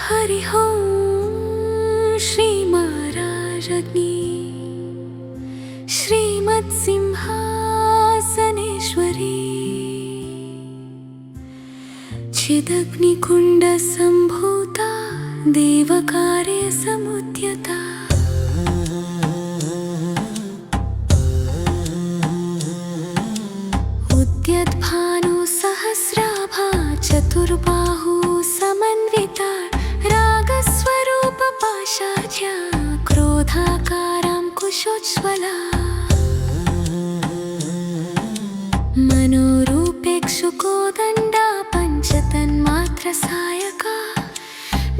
हरि ओं श्री महाराजनी श्रीमत्सिंहासनेश्वरी चिदग्निकुण्ड सम्भूता देवकार्य समुद्यता उद्यद्भानु सहस्राभा चतुर्बाहु समन्विता रागस्वरूप पाशाढ्या क्रोधाकारां कुशोज्ज्वला मनोरूपेक्षुकोदण्डा पञ्चतन्मात्रसायका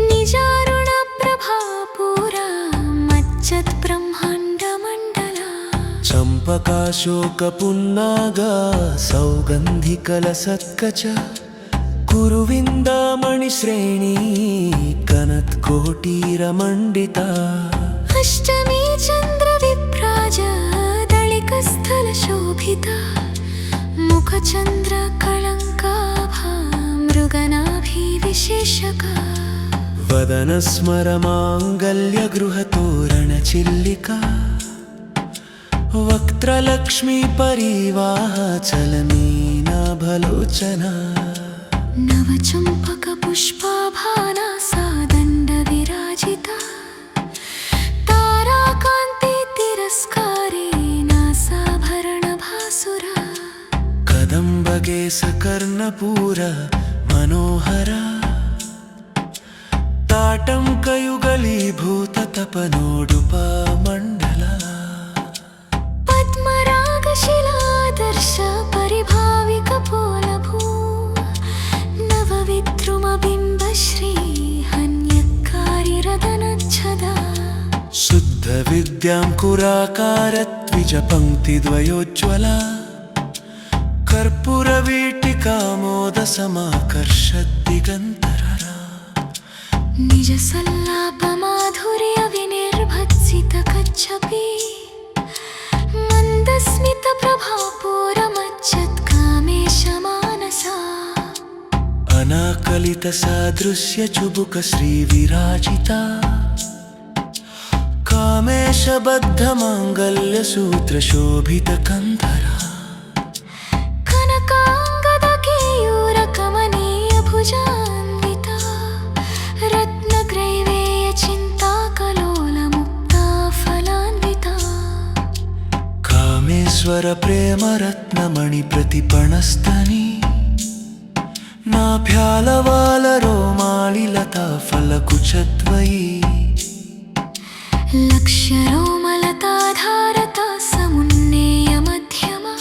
निजारुणप्रभा पुरा मज्जद्ब्रह्माण्डमण्डला चम्पकाशोकपुन्नागा सौगन्धिकलसत्कच कुरुविन्दामणिश्रेणी कनत्कोटीरमण्डिता अष्टमी चन्द्रविभ्राज दलिकस्थलशोभिता मुखचन्द्रकळङ्काभा मृगनाभिविशेषका वदनस्मरमाङ्गल्यगृहतोरणचिल्लिका वक्त्रलक्ष्मीपरिवाहचलनीनाभलोचना नवचम्पकपुष्पाभाना सा दण्डविराजिता ताराकान्तितिरस्कारेण साभरणभासुरा कदम्बकेशकर्णपूर मनोहरा ताटङ्कयुगलीभूततपनोडुपमण्डला पद्मरागशिलादर्श परिभाविकपोलभू नवविद्रुमबिम्बश्री हन्यक्कारिरदनच्छदा शुद्धविद्याङ्कुराकारद्विजपङ्क्तिद्वयोज्ज्वला कर्पूरवीटिकामोदसमाकर्षद्दिगन्तररा निजसल्लापमाधुर्यविनिर्भत्सितकच्छपि मन्दस्मितप्रभापूरमज्जत्कामेशमानसा अनाकलितसादृश्यचुबुकश्रीविराजिता कामेशबद्धमाङ्गल्यसूत्रशोभितकन्धरा कनकाङ्गदकेयूरकमनीयभुजान्विता रत्नग्रैवेयचिन्ताकलोलमुक्ता फलान्विता कामेश्वरप्रेमरत्नमणिप्रतिपणस्तनी नाभ्यालवालरोमालिलता फलकुचद्वयी लक्ष्यरोमलताधारता समुन्नेयमध्यमा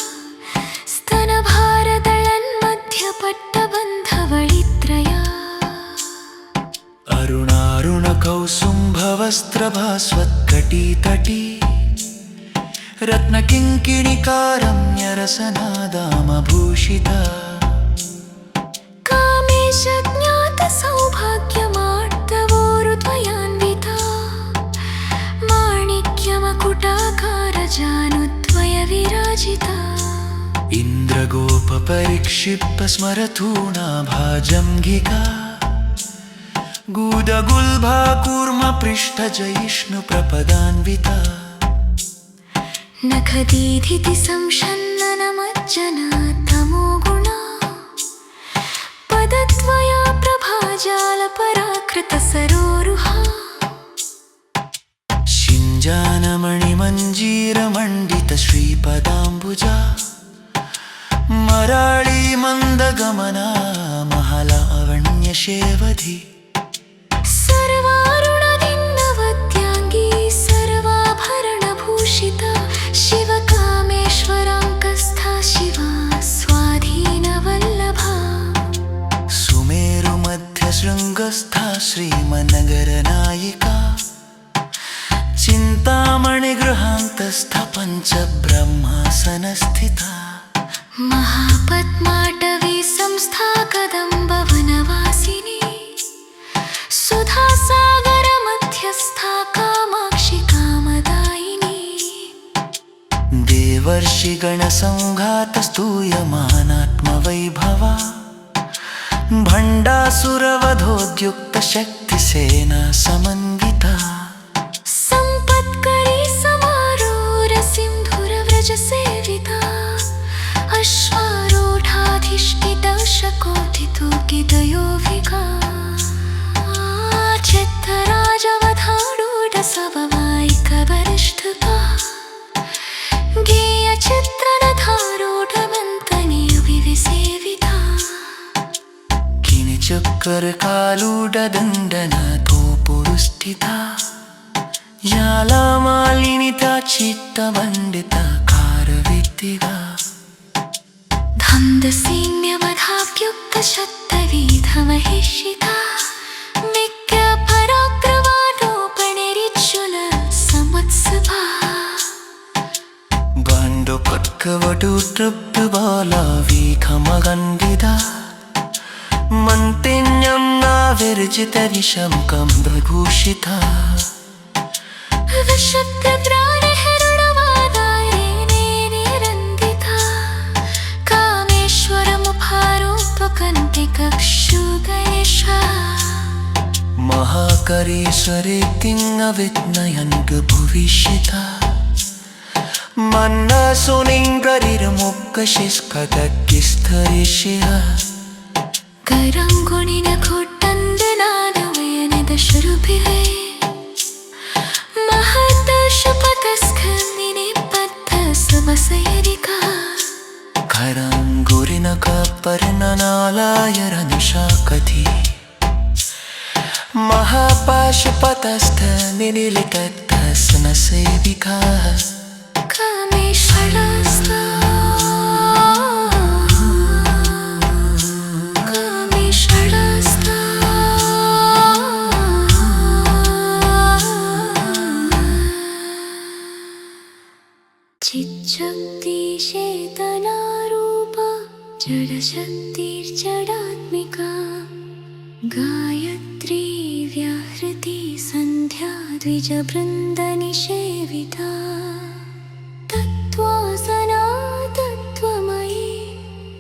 स्तनभारदळन्मध्यपट्टबन्धवळित्रया अरुणारुणकौसुम्भवस्त्रभास्वत्कटीतटी रत्नकिङ्किणिकारम्यरसनादामभूषिता कामेशज्ञातसौभाग्यमार्दवोरुद्वयान्विता माणिक्यमकुटाकारजानुद्वयविराजिता इन्द्रगोपपरिक्षिप्तस्मरथूणाभाजङ्घिका गूढगुल्भाकूर्मपृष्ठजयिष्णुप्रपदान्विता नखदीधितिसंशन्ननमज्जना तमोगुणा पदद्वया प्रभाजालपराकृतसरोरुहा शिञ्जानमणिमञ्जीरमण्डितश्रीपदाम्बुजा मराळीमन्दगमना महलावण्यशेवधि सर्वारुणदिन्नवत्याङ्गी सर्वाभरणभूषिता शिवकामेश्वराङ्कस्था शिवा स्वाधीनवल्लभा सुमेरुमध्यशृङ्गस्था श्रीमनगरनायिका चिन्तामणिगृहान्तस्था पञ्चब्रह्मासनस्थिता महापद्माटवी संस्था कदम्बवनवासिनी सुधासागरमध्यस्था कामाक्षि देवर्षिगणसङ्घातस्तूयमानात्मवैभवा भण्डासुरवधोद्युक्तशक्तिसेना समन्विता सम्पत्करी समारोरसिन्धुरव्रजसेविता अश्वारूढाधिष्ठितशकोटितुकितयोभिका चित्तराजवधारूढसववायिकवरिष्ठता गेयचित्रणधारूढमन्तनीयुविसेविता किनिचक्करकालूढदण्डनाथोपुरुष्ठिता जालामालिनिता चित्तमण्डिता कारवित्तिगा धन्दसीम्यवधाप्युक्तशब्दवीधमहिषिता विज्ञपराक्रमादोपणिरिज्जुलसमुत्सभा गण्डुकट्कवटुतृप्तबालावीखमगण्डिता मन्तिन्यं नाविर्जितनिशङ्कं विभूषिता विषप्रद्रारिहरुणवादायेनेनिरन्दिता कामेश्वरमुपारोपकन्तिकक्षुगयेषा महाकरीश्वरेतिङ्गविज्ञयन्गभुविष्यिता मन्नसुनिङ्गरिर्मुक्कशिस्खदग्गिस्थरिष्यः करङ्गुणिनखोट्टन्दनानवयनदशरुभिः महर्दर्शपथस्खन्दिनिबद्धसवसयरिका करङ्गुरिनखपर्णनालायरनुशाकथि महापाशपतस्थनिलितत्तस्नसेविका कामेश्वरस्ता कामेश्वरस्ता चिच्छक्तिशेतनारूपा जडशक्तिर्जडात्मिका गायत्री व्याहृति सन्ध्या द्विजवृन्दनिषेविता तत्त्वासना तत्त्वमयी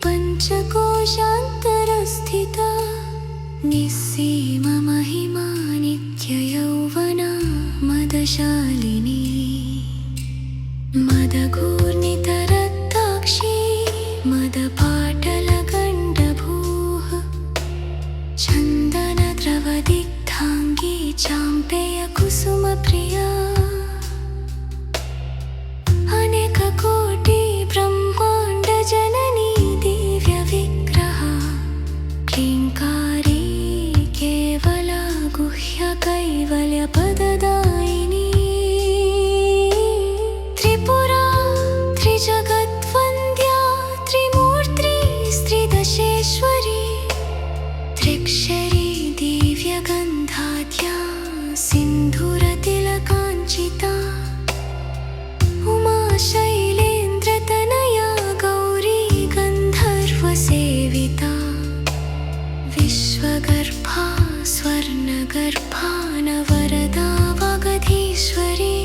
पञ्चकोशान्तरस्थिता निस्सीममहिमा नित्ययौवना मदशालिनी मदघूर्णितरक्ताक्षी मदपाटलगण्डभूः चन्दनद्रवदिग्धाङ्गी चाम्पेयकुसुमप्रिया अनेककोटि ब्रह्माण्डजननी दिव्यविग्रहा क्लीङ्कारी केवला गुह्यकैवल्यपददायिनी त्रिपुरा त्रिजगद्वन्द्या त्रिमूर्त्री स्त्रिदशेश्वरी त्रिक्षरी दिव्यगन्धाद्या सिन्धुरतिलकाञ्चिता उमा शैलेन्द्रतनया गौरी गन्धर्वसेविता विश्वगर्भा स्वर्णगर्भा नवरदा वागधीश्वरी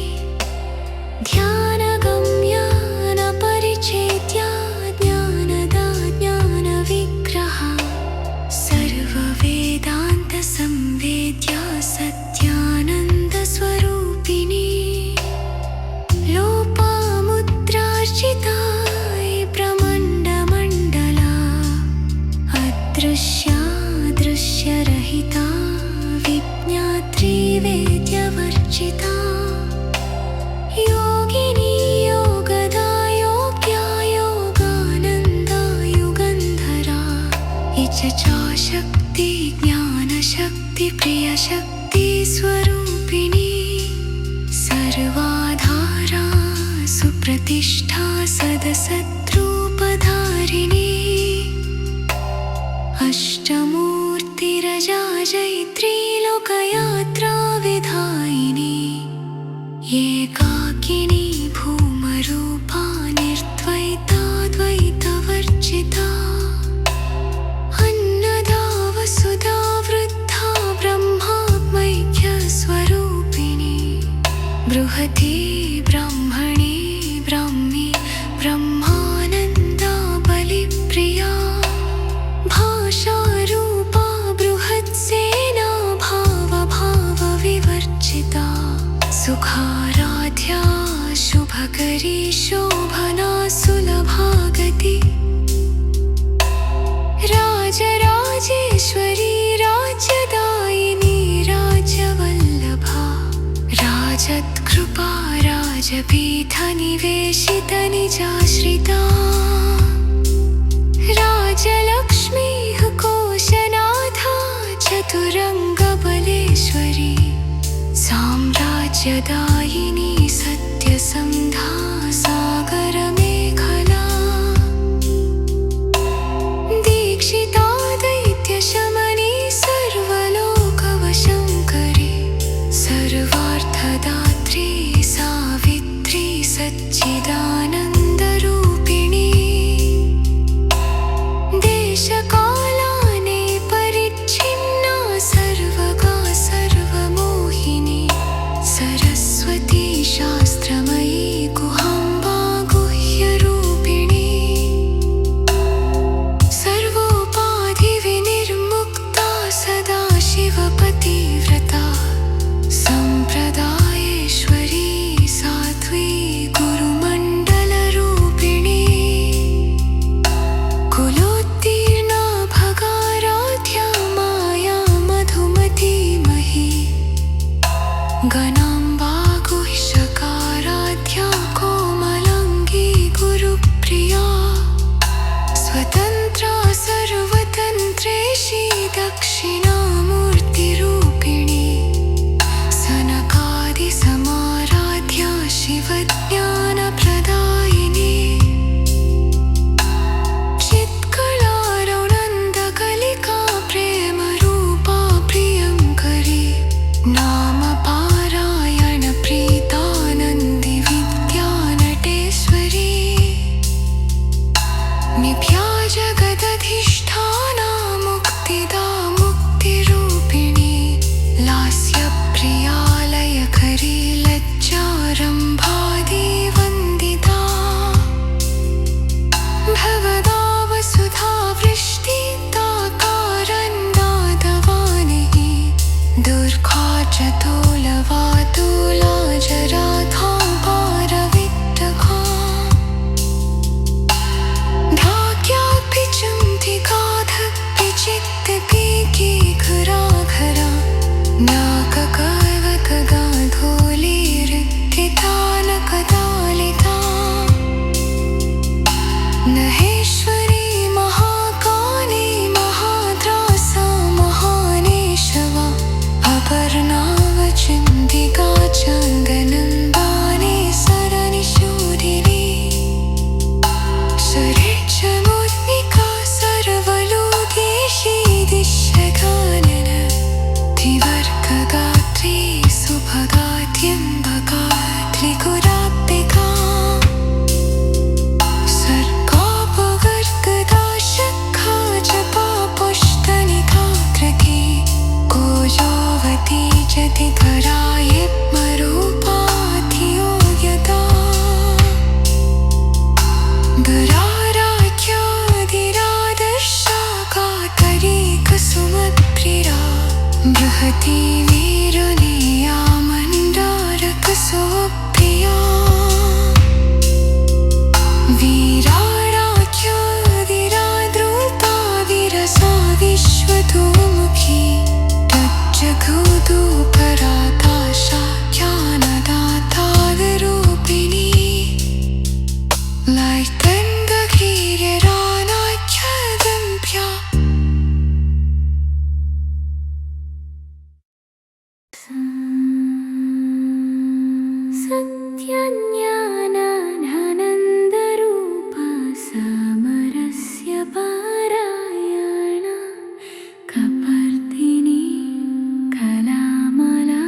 ध्यानगम्या नपरिच्छेद्या ज्ञानदा ज्ञानविग्रहा सर्ववेदान्तसंवेद्या सत्यानन्दस्वरूपिणी लोपामुद्रार्चिता ब्रह्माण्डमण्डला अदृश्या दृश्यरहिता विज्ञात्री वेद्यवर्जिता योगिनी योगदा योग्या योगानन्दा युगन्धरा इच्छाशक्ति ज्ञानशक्ति प्रियशक्ति स्वरूपिणी सर्वाधारा सुप्रतिष्ठा सदसद्रूपधारिणी अष्टमूर्तिरजा जैत्री लोकयात्रा विधायिनी एकाकिनी भूमरूपा निर्द्वैता द्वैतवर्जिता अन्नदा वसुधा वृद्धा ब्रह्मात्मैक्यस्वरूपिणी बृहती ब्राह्मणी ब्राह्मी सुखाराध्या शुभकरी शोभना सुलभा गति राजराजेश्वरी राज्यदायिनी राज्यवल्लभा राजत्कृपा राजपीठनिवेशित निजाश्रिता राजलक्ष्मीः कोशनाथा चतुरङ्गबलेश्वरी साम्राज्यदायिनी सत्यसन्धा सागरमेखला दीक्षिता दैत्यशमनी सर्वलोकवशङ्करी सर्वार्थदात्री सावित्री सच्चिदानन्दरूपिणी देशकालाने परिच्छिन्ना सर्वगा सर्वमोहिनी सरस्वती शास्त्रमयी गुहाम्बा गुह्यरूपिणी सर्वोपाधिविनिर्मुक्ता सदाशिवपतिव्रता सम्प्रदायेश्वरी साध्वी गुरुमण्डलरूपिणी कुलोत्तीर्णा भगाराध्या माया मधुमतीमही गणाम्बा गुह्यकाराध्या कोमलाङ्गी गुरुप्रिया स्वतन्त्रा सर्वतन्त्रेशी दक्षिणामूर्तिरूपिणी सनकादिसमाराध्या शिवज्ञानप्रदायिनी चित्कलारौनन्दकलिका प्रेमरूपा प्रियङ्करी नामपारायण प्रीतानन्दि विद्यानटेश्वरी मिथ्या जगदधिष्ठाना मुक्तिदा मुक्तिरूपिणी लास्यप्रियालयकरी लज्जारम्भादिवन्दिता भवदा वसुधा वृष्टिताकारन्दादवानिः दुर्गा चतुलवातुला जराधाम्पारविट्टका धाक्यापिचुम्धिकाधक्पिचित्तपीकी घराघरा नाककवकगाधूलीरिक्तितानकतालिता महेश्वरी महाकाली महाद्रासा महानेशवा अपर्णावचिन्तिका चन्दनम्बानी सरनिशूदिनी सुरेक्षमुद्मिका सर्वलोकेशी दिश्यगानन त्रिवर्गगात्री सुभगात्यम्बका त्रिगुरात्मिका सर्गापवर्गदा शङ्खा जपा पुष्टनिकाग्रकी गोजावती जतिकरायत्मरूपाधियोग्यता दुराराख्यादिरादर्शाकातरीकसुमत्प्रिया बृहती वीरुलीया मण्डारकसोप्रिया वीराराख्यादिराद्रूपा विरसा विश्वतोमुखी तज्जगोदुपराता शाख्यानदाताविरूपिणी लैतन्गीर्यरानाख्यदम्भ्या सत्यज्ञानानन्दरूपा समरस्य पारायणा कपर्दिनी कलामला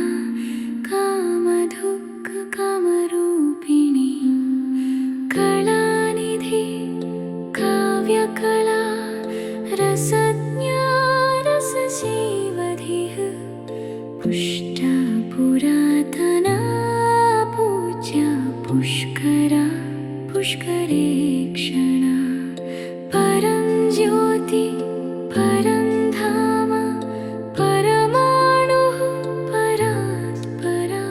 कामधुक्कामरूपिणी कलानिधि काव्यकला रसज्ञा रसजीवधिः पुष्टपुरातना पूज्या पुष्करा पुष्करेक्षणा परं ज्योति परं धाम परमाणुः परात् परा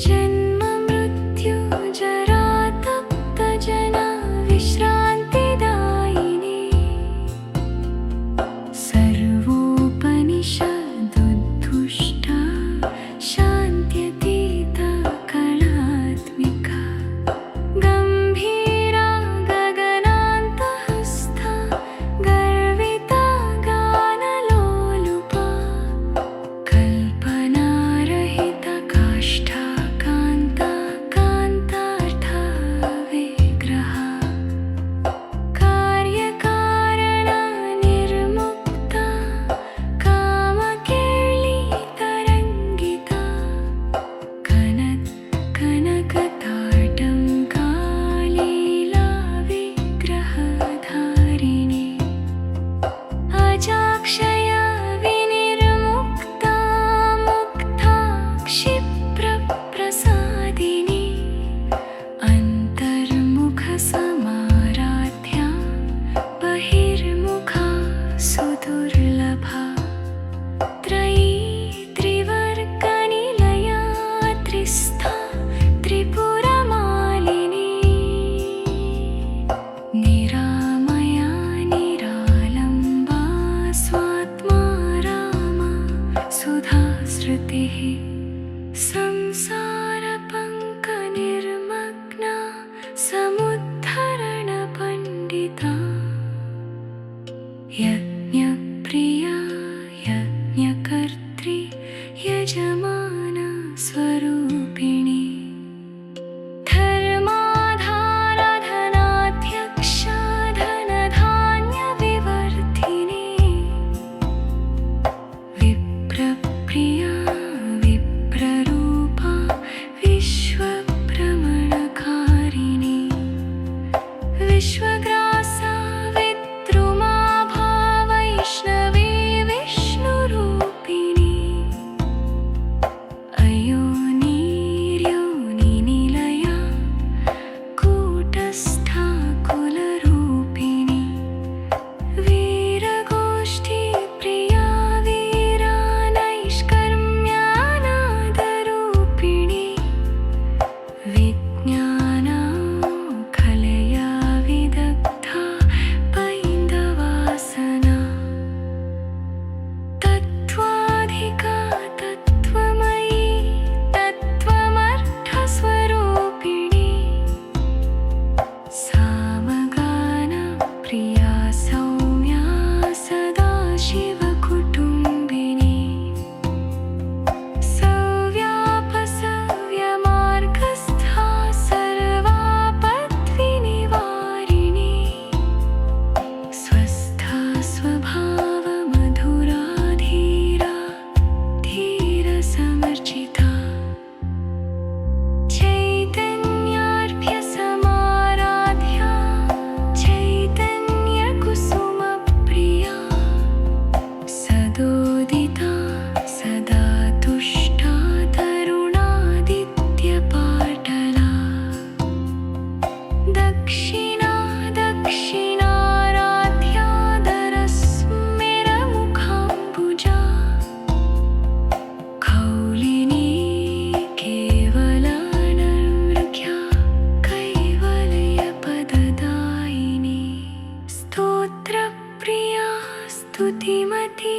जन्म मृत्यु जरा तप्त जना विश्रान्तिदायिनी सर्वोपनिषदुद्धुष्टा शान्त्यतीता कलात्मिका गम्भीरा गगनान्तःस्था गर्विता गानलोलुपा कल्पनारहिता काष्ठा कान्ता कान्तार्था विग्रहा कार्यकारणा निर्मुक्ता कामकेळी तरङ्गिता कनकताटङ्का लीला विग्रहधारिणी अजाक्षया विनिर्मुक्ता मुक्ता क्षिप्रप्रसादिनी अन्तर्मुखसमाराध्या बहिर्मुखा सुदुर्लभा त्रयी त्रिवर्गनिलया त्रिस्था त्रिपुरमालिनी निरामया निरालम्बा स्वात्मा रामा सुधाश्रुतिः संसारपङ्कनिर्मग्ना समुद्धरणपण्डिता यज्ञप्रिया यज्ञकर्त्री यजमाना स्वरूपिणी धर्माधारा धनाध्यक्षा धनधान्यविवर्धिनी विप्रप्रिया विप्ररूपा विश्वभ्रमणकारिणी विश्वग्रासा विद्रुमा वैष्णवी विष्णुरूपिणी अयोनिर्योनिनिलया कूटस्था कुलरूपिणी वीरगोष्ठीप्रिया वीरा नैष्कर्म्यानादरूपिणी विज्ञानकलया विदग्धा पैन्दवासना तत्त्वाधिका तत्त्वमयी तत्त्वमर्थस्वरूपिणी सामगानप्रिया सौम्या सदाशिवकुटुम्बिनी सव्यापसव्यमार्गस्था सर्वापद्विनिवारिणी स्वस्था स्वभावमधुरा धीरा धीरसमर्जिता चैतन्यार्घ्यसमाराध्या चैतन्यकुसुमप्रिया सदोदिता सदा तुष्टा तरुणादित्यपाटला दक्षिणा दक्षिणाराध्या दरस्मिरमुखाम्बुजा कौलिनी केवलानर्घ्या कैवल्यपददायिनी स्तोत्रप्रिया स्तुतिमती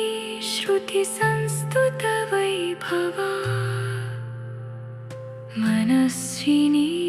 श्रुतिसंस्तुतवैभवा मनस्विनी